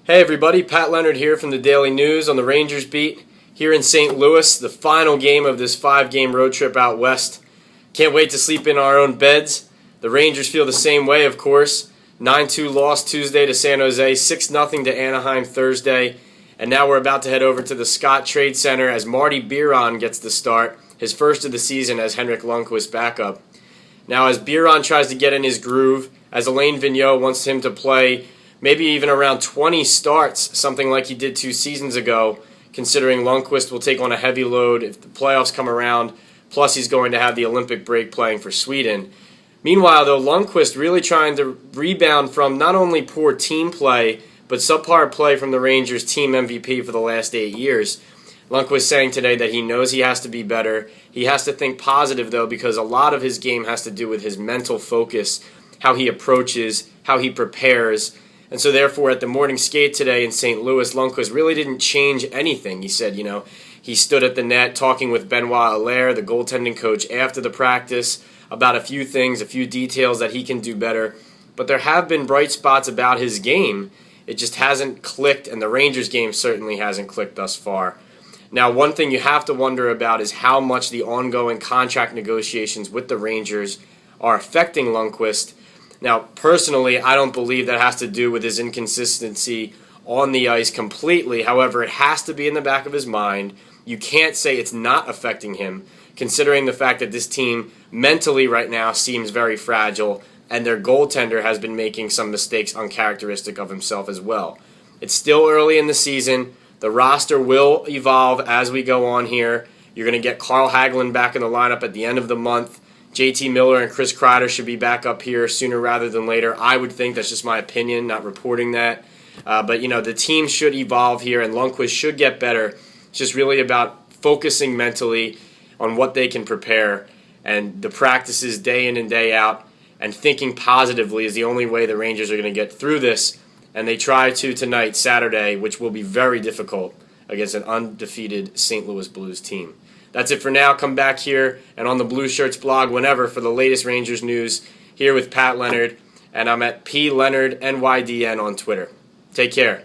Hey everybody, Pat Leonard here from the Daily News on the Rangers beat here in St. Louis, the final game of this 5-game road trip out west. Can't wait to sleep in our own beds. The Rangers feel the same way, of course. 9-2 loss Tuesday to San Jose, 6-0 to Anaheim Thursday, and now we're about to head over to the Scott Trade Center as Marty Biron gets the start, his first of the season as Henrik Lundqvist backup. Now as Biron tries to get in his groove, as Alain Vigneault wants him to play maybe even around 20 starts, something like he did 2 seasons ago, considering Lundqvist will take on a heavy load if the playoffs come around, plus he's going to have the Olympic break playing for Sweden. Meanwhile, though, Lundqvist really trying to rebound from not only poor team play, but subpar play from the Rangers' team MVP for the last 8 years. Lundqvist saying today that he knows he has to be better. He has to think positive, though, because a lot of his game has to do with his mental focus, how he approaches, how he prepares. And so therefore, at the morning skate today in St. Louis, Lundqvist really didn't change anything. He said, he stood at the net talking with Benoit Allaire, the goaltending coach, after the practice about a few things, a few details that he can do better. But there have been bright spots about his game. It just hasn't clicked, and the Rangers game certainly hasn't clicked thus far. Now, one thing you have to wonder about is how much the ongoing contract negotiations with the Rangers are affecting Lundqvist. Now, personally, I don't believe that has to do with his inconsistency on the ice completely. However, it has to be in the back of his mind. You can't say it's not affecting him, considering the fact that this team mentally right now seems very fragile, and their goaltender has been making some mistakes uncharacteristic of himself as well. It's still early in the season. The roster will evolve as we go on here. You're going to get Carl Hagelin back in the lineup at the end of the month. JT Miller and Chris Kreider should be back up here sooner rather than later. I would think. That's just my opinion, not reporting that. But the team should evolve here, and Lundqvist should get better. It's just really about focusing mentally on what they can prepare, and the practices day in and day out, and thinking positively is the only way the Rangers are going to get through this. And they try to tonight, Saturday, which will be very difficult against an undefeated St. Louis Blues team. That's it for now. Come back here and on the Blue Shirts blog whenever for the latest Rangers news here with Pat Leonard. And I'm at PLeonardNYDN on Twitter. Take care.